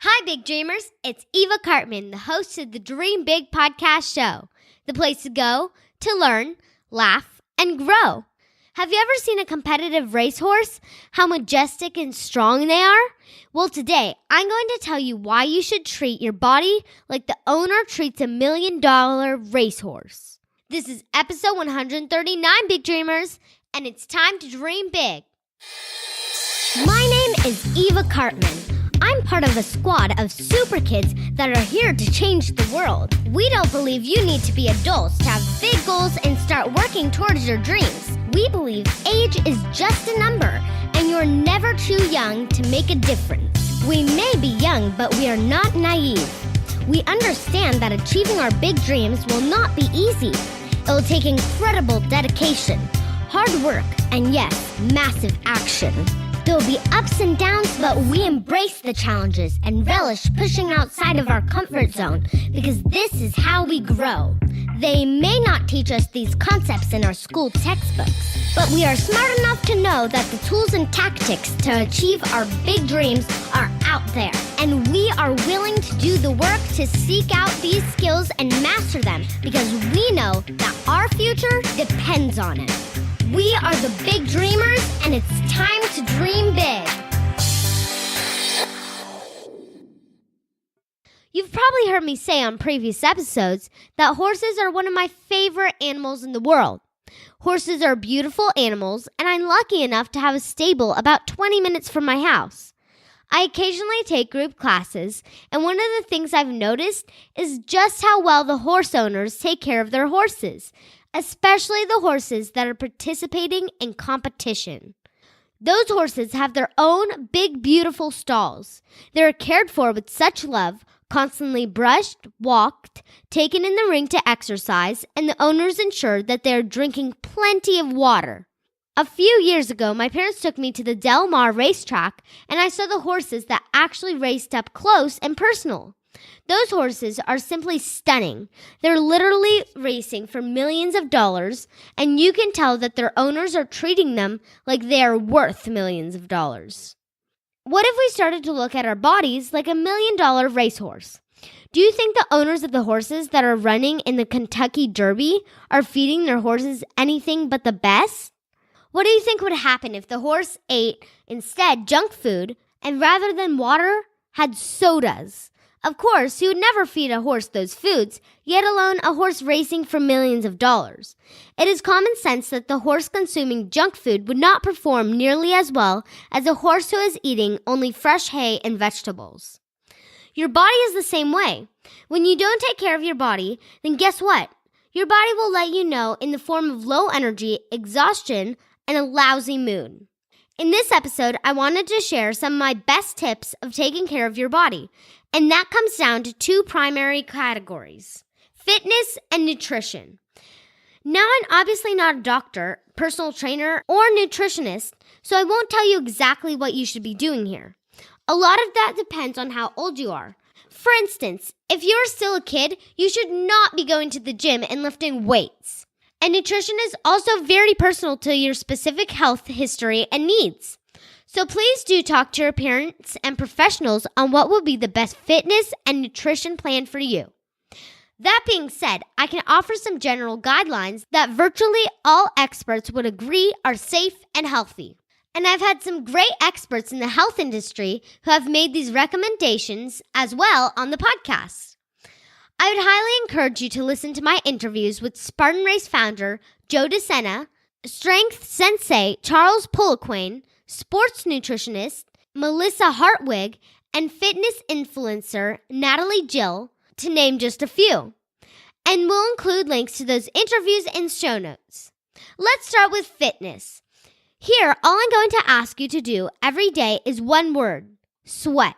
Hi, Big Dreamers. It's Eva Cartman, the host of the Dream Big podcast show, the place to go to learn, laugh, and grow. Have you ever seen a competitive racehorse? How majestic and strong they are? Well, today, I'm going to tell you why you should treat your body like the owner treats $1 million racehorse. This is episode 139, Big Dreamers, and it's time to dream big. My name is Eva Cartman. I'm part of a squad of super kids that are here to change the world. We don't believe you need to be adults to have big goals and start working towards your dreams. We believe age is just a number, and you're never too young to make a difference. We may be young, but we are not naive. We understand that achieving our big dreams will not be easy. It will take incredible dedication, hard work, and yes, massive action. There will be ups and downs, but we embrace the challenges and relish pushing outside of our comfort zone because this is how we grow. They may not teach us these concepts in our school textbooks, but we are smart enough to know that the tools and tactics to achieve our big dreams are out there. And we are willing to do the work to seek out these skills and master them because we know that our future depends on it. We are the Big Dreamers, and it's time to dream big. You've probably heard me say on previous episodes that horses are one of my favorite animals in the world. Horses are beautiful animals, and I'm lucky enough to have a stable about 20 minutes from my house. I occasionally take group classes, and one of the things I've noticed is just how well the horse owners take care of their horses, especially the horses that are participating in competition. Those horses have their own big, beautiful stalls. They're cared for with such love, constantly brushed, walked, taken in the ring to exercise, and the owners ensure that they're drinking plenty of water. A few years ago, my parents took me to the Del Mar racetrack, and I saw the horses that actually raced up close and personal. Those horses are simply stunning. They're literally racing for millions of dollars, and you can tell that their owners are treating them like they are worth millions of dollars. What if we started to look at our bodies like $1 million racehorse? Do you think the owners of the horses that are running in the Kentucky Derby are feeding their horses anything but the best? What do you think would happen if the horse ate instead junk food and rather than water had sodas? Of course, you would never feed a horse those foods, yet alone a horse racing for millions of dollars. It is common sense that the horse consuming junk food would not perform nearly as well as a horse who is eating only fresh hay and vegetables. Your body is the same way. When you don't take care of your body, then guess what? Your body will let you know in the form of low energy, exhaustion, and a lousy mood. In this episode, I wanted to share some of my best tips of taking care of your body. And that comes down to two primary categories, fitness and nutrition. Now, I'm obviously not a doctor, personal trainer, or nutritionist, so I won't tell you exactly what you should be doing here. A lot of that depends on how old you are. For instance, if you're still a kid, you should not be going to the gym and lifting weights. And nutrition is also very personal to your specific health history and needs. So please do talk to your parents and professionals on what will be the best fitness and nutrition plan for you. That being said, I can offer some general guidelines that virtually all experts would agree are safe and healthy. And I've had some great experts in the health industry who have made these recommendations as well on the podcast. I would highly encourage you to listen to my interviews with Spartan Race founder Joe DeSena, strength sensei Charles Poliquin, sports nutritionist Melissa Hartwig, and fitness influencer Natalie Jill, to name just a few. And we'll include links to those interviews in show notes. Let's start with fitness. Here, all I'm going to ask you to do every day is one word: sweat.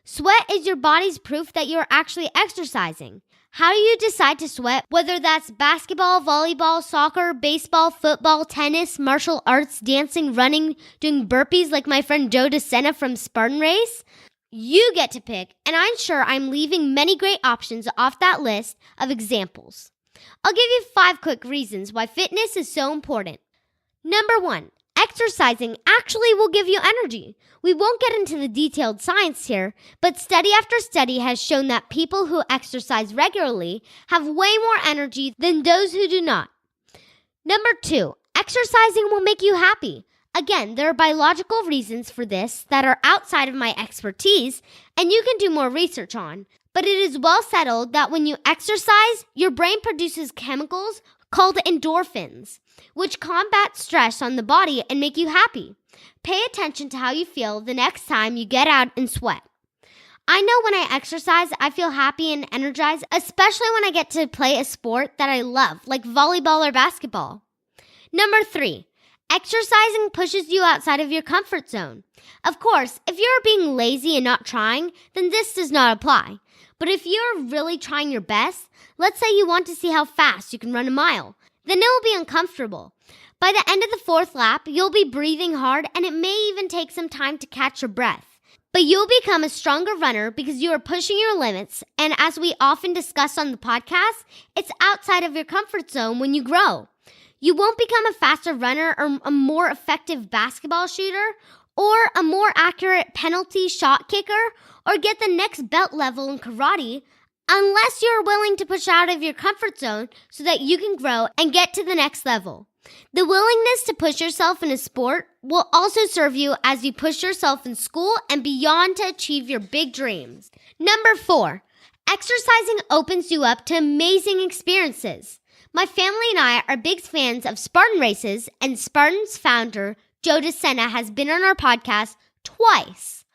Sweat is your body's proof that you're actually exercising. How do you decide to sweat? Whether that's basketball, volleyball, soccer, baseball, football, tennis, martial arts, dancing, running, doing burpees like my friend Joe DeSena from Spartan Race? You get to pick, and I'm sure I'm leaving many great options off that list of examples. I'll give you 5 quick reasons why fitness is so important. Number 1, exercising actually will give you energy. We won't get into the detailed science here, but study after study has shown that people who exercise regularly have way more energy than those who do not. Number 2, exercising will make you happy. Again, there are biological reasons for this that are outside of my expertise, and you can do more research on. But it is well settled that when you exercise, your brain produces chemicals called endorphins, which combat stress on the body and make you happy. Pay attention to how you feel the next time you get out and sweat. I know when I exercise, I feel happy and energized, especially when I get to play a sport that I love, like volleyball or basketball. Number 3, exercising pushes you outside of your comfort zone. Of course, if you're being lazy and not trying, then this does not apply. But if you're really trying your best, let's say you want to see how fast you can run a mile, then it will be uncomfortable. By the end of the 4th lap, you'll be breathing hard and it may even take some time to catch your breath. But you'll become a stronger runner because you are pushing your limits, and as we often discuss on the podcast, it's outside of your comfort zone when you grow. You won't become a faster runner or a more effective basketball shooter or a more accurate penalty shot kicker or get the next belt level in karate unless you're willing to push out of your comfort zone so that you can grow and get to the next level. The willingness to push yourself in a sport will also serve you as you push yourself in school and beyond to achieve your big dreams. Number 4, exercising opens you up to amazing experiences. My family and I are big fans of Spartan races, and Spartan's founder, Joe DeSena, has been on our podcast twice.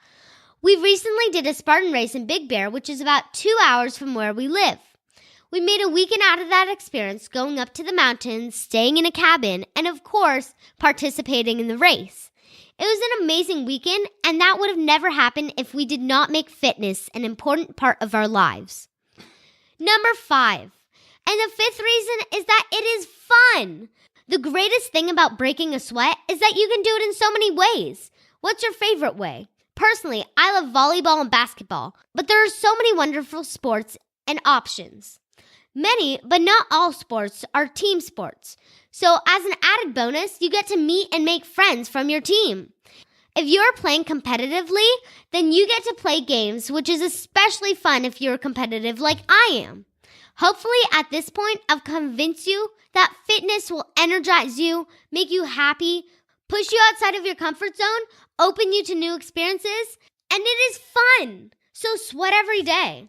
We recently did a Spartan race in Big Bear, which is about 2 hours from where we live. We made a weekend out of that experience, going up to the mountains, staying in a cabin, and of course, participating in the race. It was an amazing weekend, and that would have never happened if we did not make fitness an important part of our lives. Number 5, and the 5th reason is that it is fun. The greatest thing about breaking a sweat is that you can do it in so many ways. What's your favorite way? Personally, I love volleyball and basketball, but there are so many wonderful sports and options. Many, but not all sports are team sports. So as an added bonus, you get to meet and make friends from your team. If you're playing competitively, then you get to play games, which is especially fun if you're competitive like I am. Hopefully at this point, I've convinced you that fitness will energize you, make you happy, push you outside of your comfort zone, open you to new experiences, and it is fun. So sweat every day.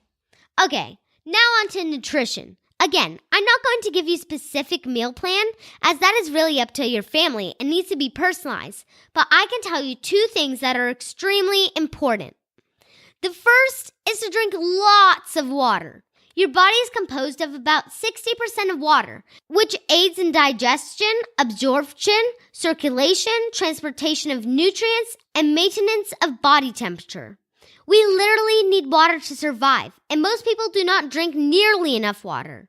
Okay, now on to nutrition. Again, I'm not going to give you a specific meal plan, as that is really up to your family and needs to be personalized. But I can tell you 2 things that are extremely important. The first is to drink lots of water. Your body is composed of about 60% of water, which aids in digestion, absorption, circulation, transportation of nutrients, and maintenance of body temperature. We literally need water to survive, and most people do not drink nearly enough water.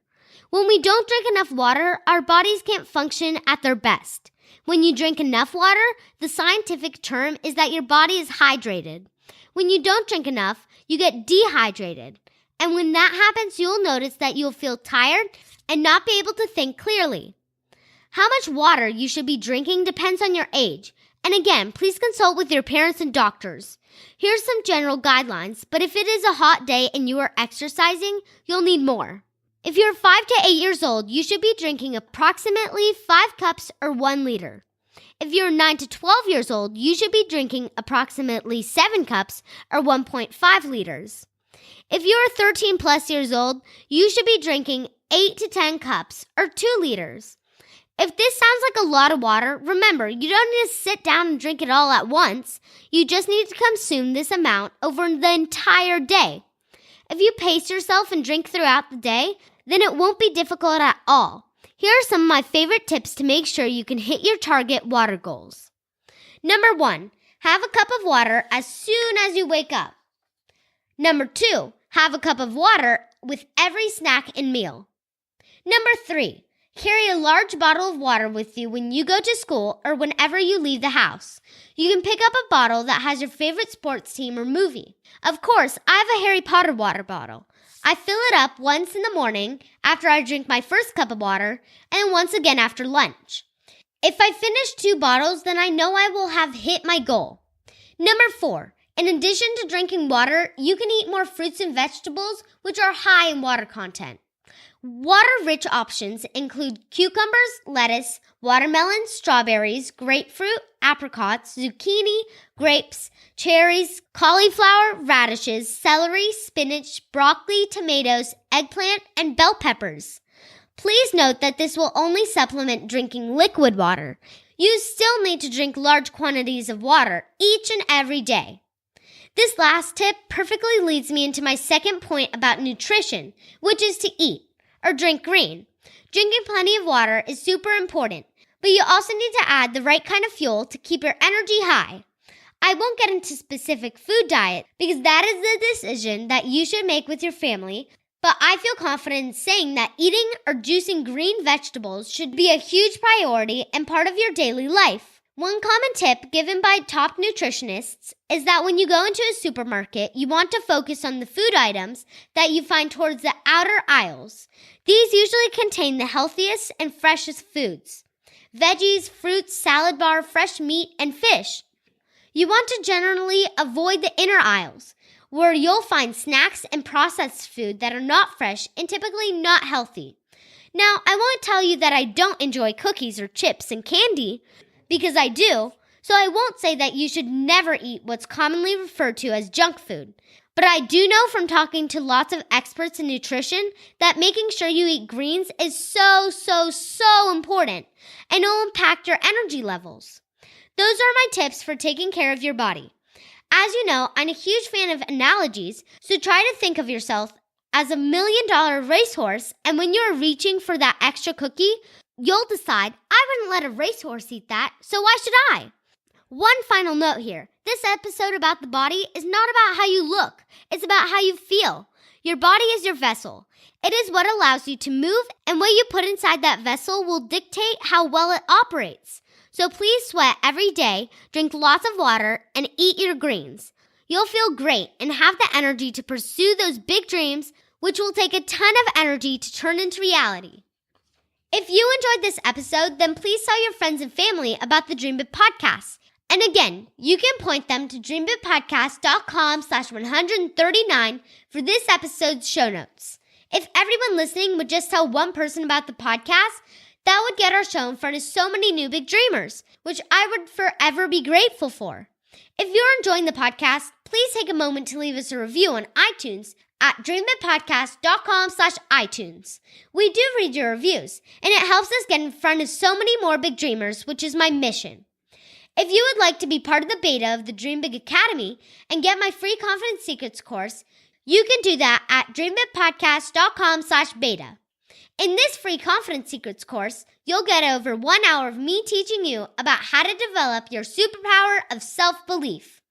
When we don't drink enough water, our bodies can't function at their best. When you drink enough water, the scientific term is that your body is hydrated. When you don't drink enough, you get dehydrated. And when that happens, you'll notice that you'll feel tired and not be able to think clearly. How much water you should be drinking depends on your age. And again, please consult with your parents and doctors. Here's some general guidelines, but if it is a hot day and you are exercising, you'll need more. If you're 5 to 8 years old, you should be drinking approximately 5 cups or 1 liter. If you're 9 to 12 years old, you should be drinking approximately 7 cups or 1.5 liters. If you're 13 plus years old, you should be drinking 8 to 10 cups or 2 liters. If this sounds like a lot of water, remember, you don't need to sit down and drink it all at once. You just need to consume this amount over the entire day. If you pace yourself and drink throughout the day, then it won't be difficult at all. Here are some of my favorite tips to make sure you can hit your target water goals. Number 1, have a cup of water as soon as you wake up. Number 2, have a cup of water with every snack and meal. Number 3, carry a large bottle of water with you when you go to school or whenever you leave the house. You can pick up a bottle that has your favorite sports team or movie. Of course, I have a Harry Potter water bottle. I fill it up once in the morning after I drink my first cup of water and once again after lunch. If I finish 2 bottles, then I know I will have hit my goal. Number 4, in addition to drinking water, you can eat more fruits and vegetables, which are high in water content. Water-rich options include cucumbers, lettuce, watermelon, strawberries, grapefruit, apricots, zucchini, grapes, cherries, cauliflower, radishes, celery, spinach, broccoli, tomatoes, eggplant, and bell peppers. Please note that this will only supplement drinking liquid water. You still need to drink large quantities of water each and every day. This last tip perfectly leads me into my second point about nutrition, which is to eat or drink green. Drinking plenty of water is super important, but you also need to add the right kind of fuel to keep your energy high. I won't get into specific food diet because that is the decision that you should make with your family, but I feel confident in saying that eating or juicing green vegetables should be a huge priority and part of your daily life. One common tip given by top nutritionists is that when you go into a supermarket, you want to focus on the food items that you find towards the outer aisles. These usually contain the healthiest and freshest foods: veggies, fruits, salad bar, fresh meat, and fish. You want to generally avoid the inner aisles, where you'll find snacks and processed food that are not fresh and typically not healthy. Now, I won't tell you that I don't enjoy cookies or chips and candy, because I do, so I won't say that you should never eat what's commonly referred to as junk food. But I do know from talking to lots of experts in nutrition that making sure you eat greens is so important, and it'll impact your energy levels. Those are my tips for taking care of your body. As you know, I'm a huge fan of analogies, so try to think of yourself as a $1 million racehorse, and when you're reaching for that extra cookie, you'll decide, I wouldn't let a racehorse eat that, so why should I? One final note here. This episode about the body is not about how you look. It's about how you feel. Your body is your vessel. It is what allows you to move, and what you put inside that vessel will dictate how well it operates. So please sweat every day, drink lots of water, and eat your greens. You'll feel great and have the energy to pursue those big dreams, which will take a ton of energy to turn into reality. If you enjoyed this episode, then please tell your friends and family about the Dream Big Podcast. And again, you can point them to dreambigpodcast.com/139 for this episode's show notes. If everyone listening would just tell one person about the podcast, that would get our show in front of so many new big dreamers, which I would forever be grateful for. If you're enjoying the podcast, please take a moment to leave us a review on iTunes at dreambigpodcast.com/iTunes. We do read your reviews, and it helps us get in front of so many more big dreamers, which is my mission. If you would like to be part of the beta of the Dream Big Academy and get my free Confidence Secrets course, you can do that at dreambigpodcast.com/beta. In this free Confidence Secrets course, you'll get over 1 hour of me teaching you about how to develop your superpower of self-belief.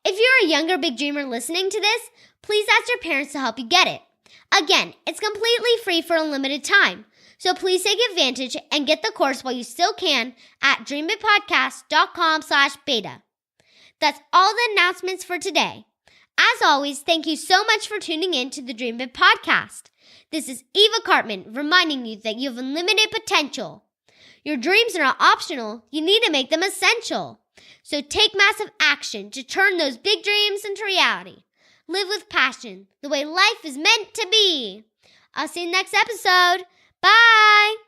If you're a younger big dreamer listening to this, please ask your parents to help you get it. Again, it's completely free for a limited time, so please take advantage and get the course while you still can at dreambigpodcast.com/beta. That's all the announcements for today. As always, thank you so much for tuning in to the Dream Big Podcast. This is Eva Cartman reminding you that you have unlimited potential. Your dreams are not optional, you need to make them essential. So take massive action to turn those big dreams into reality. Live with passion, the way life is meant to be. I'll see you next episode. Bye!